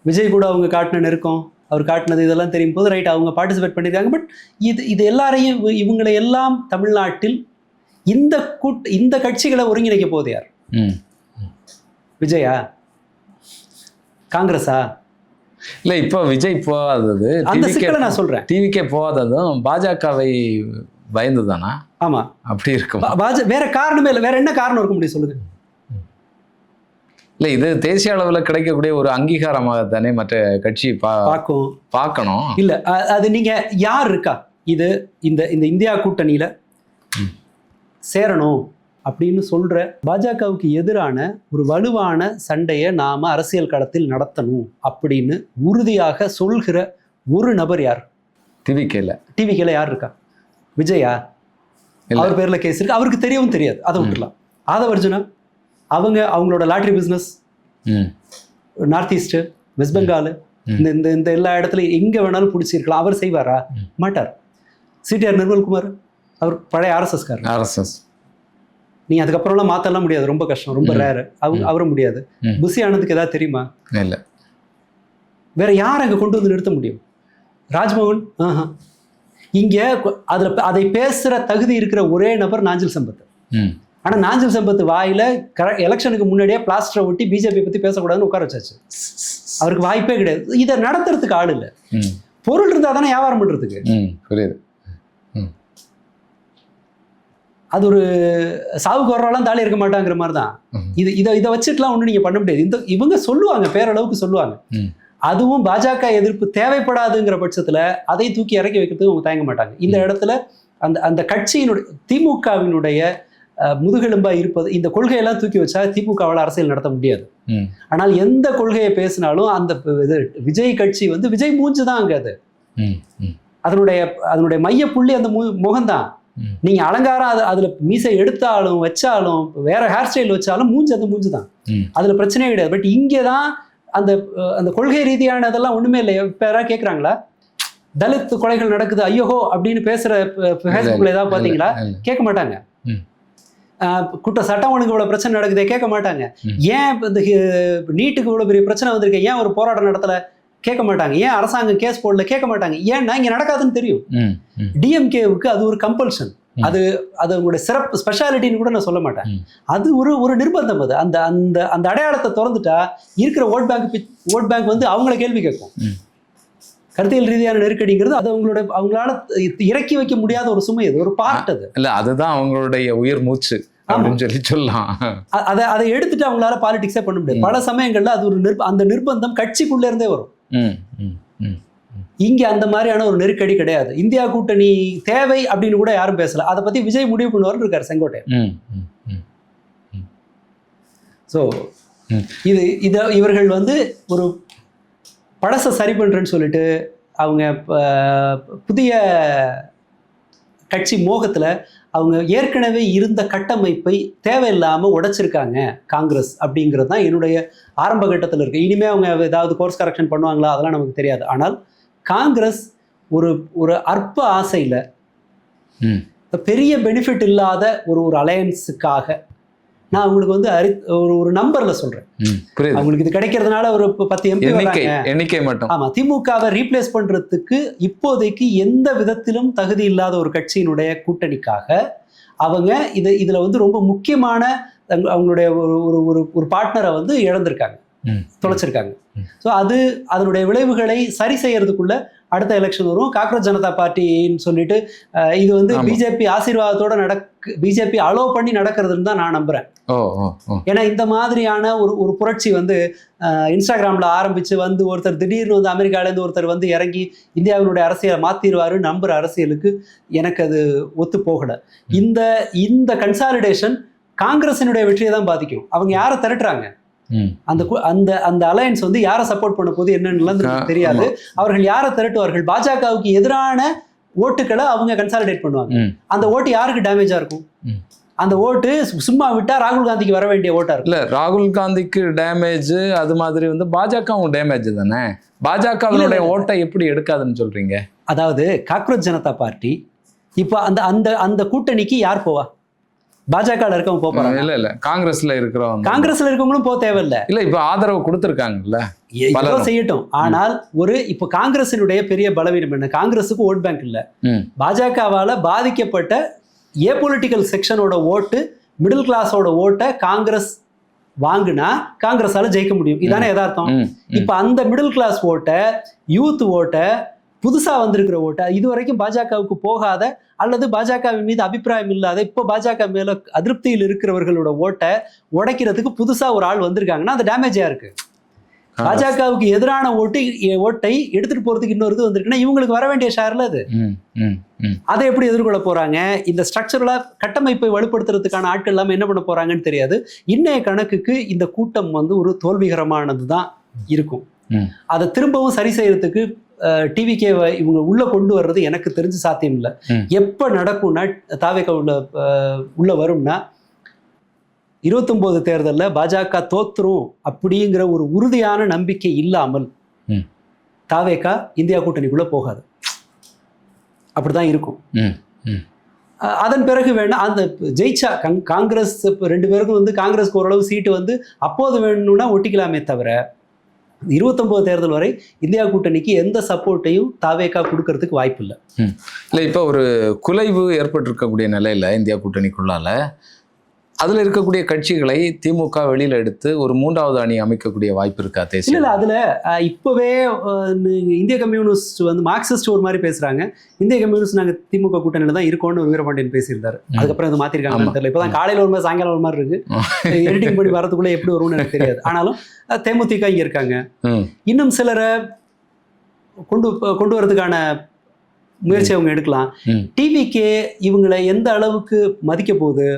விஜய் கூட அவங்க காட்டின நெருக்கம், அவர் காட்டினது இதெல்லாம் தெரியும் போது ரைட் அவங்க பார்ட்டிசிபேட் பண்ணியிருக்காங்க. பட் இது எல்லாரையும் இவங்களை எல்லாம் தமிழ்நாட்டில் இந்த கட்சிகளை ஒருங்கிணைக்க போகுது யார்? விஜயா? காங்கிரஸா? இல்ல இப்போ விஜய் போகாதது அந்த சிக்கலை நான் சொல்றேன். டிவிக்கே போகாததும் பாஜகவை பயந்து தானா? ஆமா, அப்படி இருக்கும். வேற காரணமே இல்லை. வேற என்ன காரணம் இருக்க முடியும் சொல்லுங்க? இல்ல இது தேசிய அளவுல கிடைக்கக்கூடிய ஒரு அங்கீகாரமாக தானே மற்ற கட்சி பார்க்கணும். இல்ல அது நீங்க யார் இருக்கா இது இந்த இந்தியா கூட்டணியில சேரணும் அப்படின்னு சொல்ற பாஜகவுக்கு எதிரான ஒரு வலுவான சண்டையை நாம அரசியல் களத்தில் நடத்தணும் அப்படின்னு உறுதியாக சொல்கிற ஒரு நபர் யார்? டிவிக்கேல யார் இருக்கா? விஜயா? அவர் பேர்ல கேஸ் இருக்கு, அவருக்கு தெரியவும் தெரியாது, அதை விட்டுலாம். ஆதவர்ஜுனா அவங்களோட lottery business North East, West Bengal, இந்த எல்லா இடத்துலையும் எங்க வேணாலும் பிடிச்சிருக்கலாம். அவர் செய்வாரா? மாட்டார். சிடிஆர் நிர்மல்குமார் அவர் பழைய RSS. நீ அதுக்கப்புறம்லாம் மாத்தலாம் முடியாது, ரொம்ப கஷ்டம், ரொம்ப ரேர். அவர முடியாது. புசி ஆனதுக்கு ஏதாவது தெரியுமா? இல்ல. வேற யார் அங்க கொண்டு வந்து நிறுத்த முடியும்? ராஜ்மோகன்? இங்க அதை பேசுற தகுதி இருக்கிற ஒரே நபர் நாஞ்சில் சம்பத். ஆனா நாஞ்சில் சம்பத் வாயில எலெக்ஷனுக்கு முன்னாடியே பிளாஸ்டரை ஒட்டி பிஜேபி பத்தி பேசக்கூடாதுன்னு உட்கார வச்சாச்சு. அவருக்கு வாய்ப்பே கிடையாது. இதை நடத்துறதுக்கு ஆள் இல்லை. பொருள் இருந்தா தானே வியாபாரம் பண்றதுக்கு. புரியுது. அது ஒரு சாவுக்கு வர்றாலும் தாலி இருக்க மாட்டாங்கிற மாதிரி தான். இதை வச்சுட்டுலாம் ஒன்றும் நீங்க பண்ண முடியாது. இவங்க சொல்லுவாங்க, பேரளவுக்கு சொல்லுவாங்க. அதுவும் பாஜக எதிர்ப்பு தேவைப்படாதுங்கிற பட்சத்துல அதை தூக்கி இறக்கி வைக்கிறதுக்கு அவங்க தயங்க மாட்டாங்க. இந்த இடத்துல அந்த கட்சியினுடைய திமுகவினுடைய முதுகெலும்பா இருப்பது, இந்த கொள்கையெல்லாம் தூக்கி வச்சா திமுகவால் அரசியல் நடத்த முடியாது. ஆனால் எந்த கொள்கையை பேசினாலும் அந்த விஜய் கட்சி விஜய் மூஞ்சுதான் அங்க. அது அதனுடைய மைய புள்ளி அந்த முகம்தான். நீங்க அலங்காரம் அதுல மீசை எடுத்தாலும் வச்சாலும் வேற ஹேர் ஸ்டைல் வச்சாலும் அந்த மூஞ்சுதான். அதுல பிரச்சனையே கிடையாது. பட் இங்கேதான் அந்த கொள்கை ரீதியானதெல்லாம் ஒண்ணுமே இல்லை. இப்ப யாராவது கேட்கறாங்களா? தலித் கொலைகள் நடக்குது ஐயோஹோ அப்படின்னு பேசுற ஃபேஸ்புக்ல ஏதாவது பாத்தீங்களா? கேட்க மாட்டாங்க. சட்டம் ஒழுங்கு இவ்வளவு பிரச்சனை நடக்குதே, கேட்க மாட்டாங்க. ஏன் இந்த நீட்டுக்கு இவ்வளவு பெரிய பிரச்சனை வந்திருக்கு, ஏன் ஒரு போராட்டம் நடத்தல, கேட்க மாட்டாங்க. ஏன் அரசாங்கம் கேஸ் போடல, கேட்க மாட்டாங்க. ஏன்னா இங்க நடக்காதுன்னு தெரியும். டிஎம்கேவுக்கு அது ஒரு கம்பல்ஷன். அது உங்களுடைய சிறப்பு ஸ்பெஷாலிட்டின்னு கூட நான் சொல்ல மாட்டேன். அது ஒரு நிர்பந்தம். அது அந்த அடையாளத்தை திறந்துட்டா இருக்கிற ஓட் பேங்க் அவங்கள கேள்வி கேட்கும். கருத்தியல் ரீதியான நெருக்கடிங்கிறது அது அவங்களால இறக்கி வைக்க முடியாத ஒரு சுமை. அது ஒரு பார்ட். அது இல்ல, அதுதான் அவங்களுடைய உயிர் மூச்சு அப்படின்னு சொல்லலாம். அதை எடுத்துட்டு அவங்களால பாலிடிக்ஸே பண்ண முடியாது. பல சமயங்கள்ல அது அந்த நிர்பந்தம் கட்சிக்குள்ள இருந்தே வரும். இங்க அந்த மாதிரியான ஒரு நெருக்கடி கிடையாது. இந்தியா கூட்டணி தேவை அப்படின்னு கூட யாரும் பேசல. அதை பத்தி விஜய் முடிவு பண்ணுவார் இருக்காரு செங்கோட்டையன். சோ இவர்கள் ஒரு பழச சரி பண்றேன்னு சொல்லிட்டு அவங்க புதிய கட்சி மோகத்துல அவங்க ஏற்கனவே இருந்த கட்டமைப்பை தேவையில்லாம உடைச்சிருக்காங்க காங்கிரஸ் அப்படிங்கிறது தான் என்னுடைய ஆரம்ப கட்டத்தில் இருக்கு. இனிமே அவங்க ஏதாவது கோர்ஸ் கரெக்ஷன் பண்ணுவாங்களா அதெல்லாம் நமக்கு தெரியாது. ஆனால் காங்கிரஸ் ஒரு அற்ப ஆசையில பெரிய பெனிஃபிட் இல்லாத ஒரு அலையன்ஸுக்காக நான் உங்களுக்கு ஒரு நம்பர்ல சொல்றேன். அவங்களுக்கு இது கிடைக்கிறதுனால ஒரு 10 MP எண்ணிக்கை மட்டும். ஆமா, திமுகவை ரீப்ளேஸ் பண்றதுக்கு இப்போதைக்கு எந்த விதத்திலும் தகுதி இல்லாத ஒரு கட்சியினுடைய கூட்டணிக்காக அவங்க இதுல ரொம்ப முக்கியமான அவங்களுடைய ஒரு பார்ட்னரை இழந்திருக்காங்க, தொலைச்சிருக்காங்க. ஸோ அதனுடைய விளைவுகளை சரி செய்யறதுக்குள்ள அடுத்த எலெக்ஷன் வரும். காக்ரோச் ஜனதா பார்ட்டின்னு சொல்லிட்டு இது பிஜேபி ஆசீர்வாதத்தோட பிஜேபி அலோவ் பண்ணி நடக்கிறதுன்னு தான் நான் நம்புறேன். ஏன்னா இந்த மாதிரியான ஒரு புரட்சி இன்ஸ்டாகிராம்ல ஆரம்பிச்சு ஒருத்தர் திடீர்னு அமெரிக்கால இருந்து ஒருத்தர் இறங்கி இந்தியாவினுடைய அரசியலை மாத்திருவாரு நம்புற அரசியலுக்கு எனக்கு அது ஒத்து போகல. இந்த கன்சாலிடேஷன் காங்கிரசினுடைய வெற்றியை தான் பாதிக்கும். அவங்க யாரை திரட்டுறாங்க, அந்த அலையன்ஸ் யாரை சப்போர்ட் பண்ண போது என்னன்னு தெரியாது. அவர்கள் யாரை திரட்டுவார்கள்? பாஜகவுக்கு எதிரான ஓட்டுகளை அவங்க கன்சாலிடேட் பண்ணுவாங்க. அந்த ஓட்டு யாருக்கு டேமேஜா இருக்கும்? அந்த ஓட்டு சும்மா விட்டா ராகுல் காந்திக்கு வர வேண்டிய ஓட்டா இருக்கு. இல்ல, ராகுல் காந்திக்கு டேமேஜ் அது மாதிரி பாஜகவும் டேமேஜ் தானே. பாஜகவினுடைய ஓட்டை எப்படி எடுக்காதுன்னு சொல்றீங்க? அதாவது காக்ரோச் ஜனதா பார்ட்டி இப்போ அந்த கூட்டணிக்கு யார் போவா? பாஜக இருக்கவங்க போறாங்க. இல்ல காங்கிரஸ்ல இருக்கிறவங்க, காங்கிரஸ்ல இருக்கவங்களும் போக தேவையில்லை. இல்ல இப்ப ஆதரவு கொடுத்திருக்காங்கல்ல, ஏதோ செய்யட்டும். ஆனால் இப்போ காங்கிரசினுடைய பெரிய பலவீனம் என்ன? காங்கிரஸுக்கு ஓட் பேங்க் இல்ல. பாஜகவால பாதிக்கப்பட்ட ஏபொலிட்டிக்கல் செக்ஷனோட ஓட்டு, மிடில் கிளாஸோட ஓட்டை காங்கிரஸ் வாங்குனா காங்கிரஸால ஜெயிக்க முடியும். இதானே யதார்த்தம். இப்ப அந்த மிடில் கிளாஸ் ஓட்டை, யூத் ஓட்டை, புதுசா வந்திருக்கிற ஓட்டை, இதுவரைக்கும் பாஜகவுக்கு போகாத அல்லது பாஜகவின் மீது அபிப்பிராயம் இல்லாத, இப்போ பாஜக மேல அதிருப்தியில் இருக்கிறவர்களோட ஓட்டை உடைக்கிறதுக்கு புதுசா ஒரு ஆள் வந்திருக்காங்கன்னா அது டேமேஜா இருக்கு. பாஜகவுக்கு எதிரான ஓட்டை எடுத்துட்டு போறதுக்கு இன்னொரு இது வந்திருக்குன்னா இவங்களுக்கு வர வேண்டிய ஷேர்ல அது. அதை எப்படி எதிர்கொள்ள போறாங்க? இந்த ஸ்ட்ரக்சரலா கட்டமைப்பை வலுப்படுத்துறதுக்கான ஆட்கள் இல்லாம என்ன பண்ண போறாங்கன்னு தெரியாது. இன்னைய கணக்குக்கு இந்த கூட்டம் ஒரு தோல்விகரமானது தான் இருக்கும். அதை திரும்பவும் சரி செய்யறதுக்கு டிவிகே இவங்க உள்ள கொண்டு வர்றது எனக்கு தெரிஞ்சு சாத்தியம் இல்லை. எப்ப நடக்கும்னா தாவேக உள்ள வரும்னா 29 தேர்தலில் பாஜக தோத்துரும் அப்படிங்கிற ஒரு உறுதியான நம்பிக்கை இல்லாமல் தாவேகா இந்தியா கூட்டணிக்குள்ள போகாது. அப்படிதான் இருக்கும். அதன் பிறகு வேணா அந்த ஜெயிச்சா காங்கிரஸ் 2 பேருக்கும் காங்கிரஸ்க்கு ஓரளவு சீட்டு அப்போது வேணும்னா ஒட்டிக்கலாமே தவிர 29 தேர்தல் வரை இந்தியா கூட்டணிக்கு எந்த சப்போர்ட்டையும் தாவேகா கொடுக்கறதுக்கு வாய்ப்பு இல்லை. இல்லை இப்போ ஒரு குலைவு ஏற்பட்டிருக்கக்கூடிய நிலையில இந்தியா கூட்டணிக்குள்ளால அதுல இருக்கக்கூடிய கட்சிகளை திமுக வெளியில எடுத்து ஒரு 3வது அணி அமைக்கக்கூடிய வாய்ப்பு இருக்கா? தேசிய இல்ல அதுல இப்பவே இந்திய கம்யூனிஸ்ட் மார்க்சிஸ்ட் ஒரு மாதிரி பேசுறாங்க. இந்திய கம்யூனிஸ்ட் நாங்க திமுக கூட்டணியில தான் இருக்கோம்னு வீரபாண்டியன் பேசியிருந்தாரு. அதுக்கப்புறம் இது மாத்திருக்காங்கன்னு தெரியல. இப்பதான் காலையில ஒரு மாதிரி சாயங்காலம் ஒரு மாதிரி இருக்கு. எடிட்டிங் பண்ணி வரதுக்குள்ள எப்படி வரும்னு எனக்கு தெரியாது. ஆனாலும் தேமுதிக இங்க இருக்காங்க. இன்னும் சிலரை கொண்டு வரதுக்கான முயற்சி அவங்க எடுக்கலாம். டிவிகே இவங்களை எந்த அளவுக்கு மதிக்க போகுது,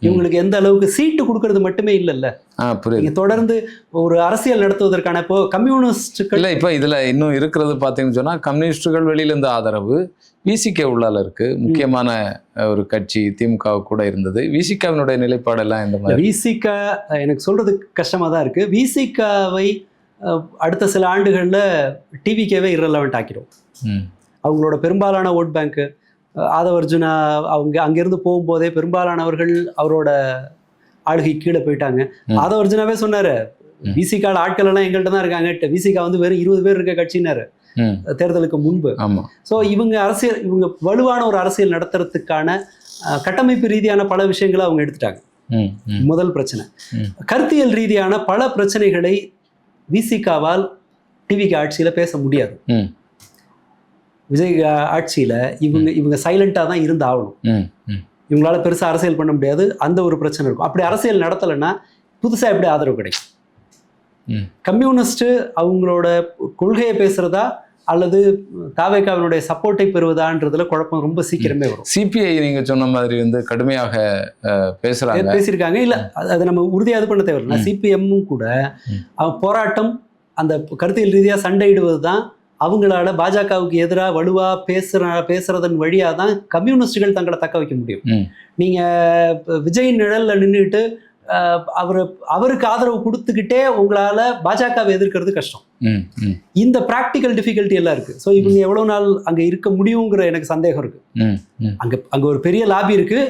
இவங்களுக்கு எந்த அளவுக்கு சீட்டு கொடுக்கறது மட்டுமே இல்லைல்ல. நீங்க தொடர்ந்து ஒரு அரசியல் நடத்துவதற்கான இப்போ கம்யூனிஸ்டுகள் இல்லை, இப்போ இதுல இன்னும் இருக்கிறது பார்த்தீங்கன்னு சொன்னா கம்யூனிஸ்டுகள் வெளியில இருந்து ஆதரவு விசிகே உள்ளால இருக்கு. முக்கியமான ஒரு கட்சி திமுக கூட இருந்தது. விசிகாவினுடைய நிலைப்பாடு எல்லாம் இந்த மாதிரி. விசிகா எனக்கு சொல்றது கஷ்டமா தான் இருக்கு. விசிகாவை அடுத்த சில ஆண்டுகள்ல டிவிகேவே இரலவெண்ட் ஆக்கிடும். அவங்களோட பெரும்பாலான ஓட் பேங்க் ஆதவ அர்ஜுனா அவங்க அங்கிருந்து போகும்போதே பெரும்பாலானவர்கள் அவரோட ஆளுகை கீழே போயிட்டாங்க. ஆதவ அர்ஜுனாவே சொன்னாரு, விசிகால ஆட்கள் எல்லாம் எங்கள்கிட்ட தான் இருக்காங்க. விசிகா வெறும் 20 பேர் இருக்க கட்சினாரு தேர்தலுக்கு முன்பு. ஸோ இவங்க வலுவான ஒரு அரசியல் நடத்துறதுக்கான கட்டமைப்பு ரீதியான பல விஷயங்களை அவங்க எடுத்துட்டாங்க. முதல் பிரச்சனை. கருத்தியல் ரீதியான பல பிரச்சனைகளை விசிகாவால் டிவிக்கு ஆட்சியில பேச முடியாது. விஜய் ஆட்சியில இவங்க சைலண்டா தான் இருந்து ஆகணும். இவங்களால பெருசா அரசியல் பண்ண முடியாது. அந்த ஒரு பிரச்சனை இருக்கும். அப்படி அரசியல் நடத்தலைன்னா புதுசா எப்படி ஆதரவு கிடைக்கும்? கம்யூனிஸ்ட் அவங்களோட கொள்கையை பேசுறதா அல்லது தாவேகாவினுடைய சப்போர்ட்டை பெறுவதான்றதுல குழப்பம் ரொம்ப சீக்கிரமே வரும். சிபிஐ நீங்க சொன்ன மாதிரி கடுமையாக பேசியிருக்காங்க. இல்ல அதை நம்ம உறுதியாக பண்ண தேவையில்லை. சிபிஎம்மும் கூட போராட்டம் அந்த கருத்தியல் ரீதியா சண்டையிடுவது தான் அவங்களால பாஜகவுக்கு எதிராக வலுவா பேசுறதன் வழியா தான் கம்யூனிஸ்டுகள் தங்களை தக்க வைக்க முடியும். நீங்க விஜய் நிழல்ல நின்றுட்டு அவருக்கு ஆதரவு கொடுத்துக்கிட்டே உங்களால பாஜகவை எதிர்க்கிறது கஷ்டம். இந்த பிராக்டிக்கல் டிஃபிகல்ட்டி எல்லாம் இருக்கு. ஸோ இவங்க எவ்வளவு நாள் அங்க இருக்க முடியுங்கிற எனக்கு சந்தேகம் இருக்கு. அங்க ஒரு பெரிய லாபி இருக்கு.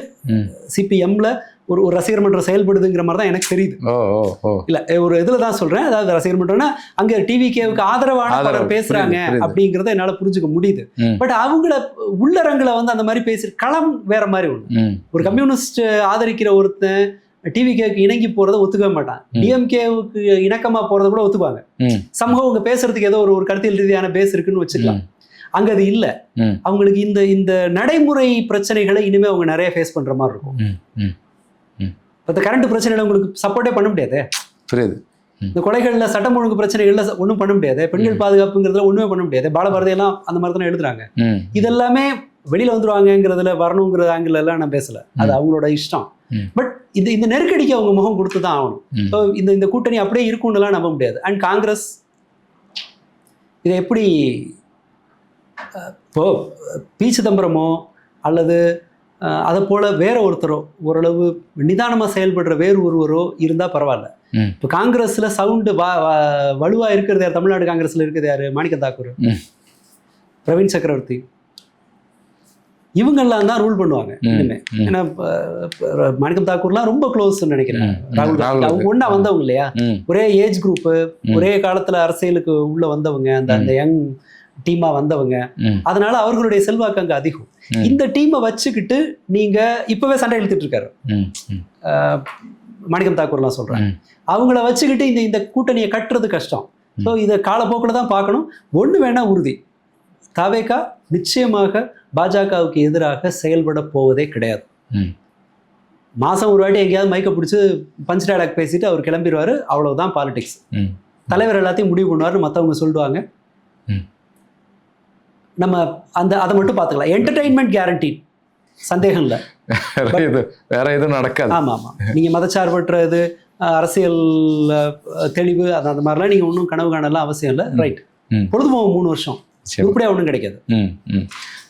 சிபிஎம்ல ஒரு ரசிகர் மன்றம் செயல்படுதுங்கிற மாதிரி தான் எனக்கு தெரியுது. இல்ல ஒரு இதுல தான் சொல்றேன். அதாவது ரசிகர் மன்றம்னா அங்க டிவிகேவுக்கு ஆதரவான பலர் பேசுறாங்க அப்படிங்கறத என்னால புரிஞ்சுக்க முடியுது. பட் அவங்கள உள்ளரங்குல அந்த மாதிரி பேசி களம் வேற மாதிரி ஒண்ணு. ஒரு கம்யூனிஸ்ட் ஆதரிக்கிற ஒருத்தன் டிவிகேவுக்கு இணங்கி போறதை ஒத்துக்கவே மாட்டான். டிஎம்கேவுக்கு இணக்கமா போறதை கூட ஒத்துக்குவாங்க. சமூகம் அவங்க பேசுறதுக்கு ஏதோ ஒரு கருத்தியல் ரீதியான பேஸ் இருக்குன்னு வச்சுக்கலாம். அங்க அது இல்ல. அவங்களுக்கு இந்த நடைமுறை பிரச்சனைகளை இனிமே அவங்க நிறைய ஃபேஸ் பண்ற மாதிரி இருக்கும். இந்த கரண்ட் பிரச்சனைகளை உங்களுக்கு சப்போர்ட்டே பண்ண முடியாது. புரியுது. இந்த கொலைகள்ல சட்டம் ஒழுங்கு பிரச்சனைகள்ல ஒன்றும் பண்ண முடியாது. பெண்கள் பாதுகாப்புங்கிறதுல ஒண்ணுமே பண்ண முடியாது. பாலபாரதி எல்லாம் அந்த மாதிரி தானே எழுதுறாங்க. இதெல்லாமே வெளியில வந்துருவாங்கிறதுல வரணுங்கிற ஆங்கிள் எல்லாம் நான் பேசல. அது அவங்களோட இஷ்டம். பட் இந்த நெருக்கடிக்கு அவங்க முகம் கொடுத்துதான் ஆகணும். இந்த கூட்டணி அப்படியே இருக்கும்னுலாம் நம்ப முடியாது. அண்ட் காங்கிரஸ் இதை எப்படி இப்போ பி சிதம்பரமோ அல்லது அதை போல வேற ஒருத்தரோ ஓரளவு நிதானமா செயல்படுற வேறு ஒருவரோ இருந்தா பரவாயில்ல. இப்போ காங்கிரஸ்ல சவுண்டு வலுவா இருக்கிறது யார்? தமிழ்நாடு காங்கிரஸ்ல இருக்கிறது யாரு? மாணிக்க தாக்கூர், பிரவீன் சக்கரவர்த்தி, இவங்கெல்லாம் தான் ரூல் பண்ணுவாங்க இனிமே. ஏன்னா மாணிக்கம் தாக்கூர்லாம் ரொம்ப க்ளோஸ் நினைக்கிறேன் ராகுல் காந்தி. அவங்க ஒண்ணா வந்தவங்க இல்லையா, ஒரே ஏஜ் குரூப், ஒரே காலத்துல அரசியலுக்கு உள்ள வந்தவங்க, அந்த யங் டீமா வந்தவங்க. அதனால அவர்களுடைய செல்வாக்கு அங்க அதிகம். இந்த டீமை வச்சுக்கிட்டு நீங்க இப்பவே சண்டை இழுத்துட்டு இருக்காரு மாணிக்கம் தாக்கூர்லாம் சொல்றாங்க. அவங்கள வச்சுக்கிட்டு இந்த கூட்டணியை கட்டுறது கஷ்டம். ஸோ இதை காலப்போக்கில் தான் பார்க்கணும். ஒன்று வேணா உறுதி, தவேகா நிச்சயமாக பாஜகவுக்கு எதிராக செயல்பட போவதே கிடையாது. மாதம் ஒரு வாட்டி எங்கேயாவது மைக்க பிடிச்சி பஞ்ச் டயலாக் பேசிட்டு அவர் கிளம்பிடுவார். அவ்வளவுதான் பாலிடிக்ஸ். தலைவர் எல்லாத்தையும் முடிவு பண்ணுவார், மற்றவங்க சொல்லிடுவாங்க. நம்ம அதை மட்டும் பார்த்துக்கலாம். என்டர்டெயின்மெண்ட் கேரண்டி, சந்தேகம் இல்லை. வேற எதுவும் நடக்காது. ஆமாம் ஆமாம். நீங்கள் மதச்சார்பற்றது, அரசியல் தெளிவு, அந்த மாதிரிலாம் நீங்கள் ஒன்றும் கனவு காணலாம் அவசியம் இல்லை. ரைட், பொழுது போகும் 3 வருஷம் உருப்படியாக ஒன்றும் கிடைக்காது.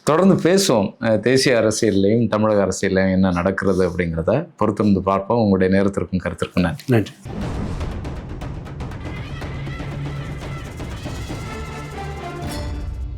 தொடர்ந்து பேசுவோம். தேசிய அரசியல்லையும் தமிழக அரசியல்லையும் என்ன நடக்கிறது அப்படிங்கிறத பொறுத்திருந்து பார்ப்போம். உங்களுடைய நேரத்திற்கும் கருத்திற்கும் நன்றி.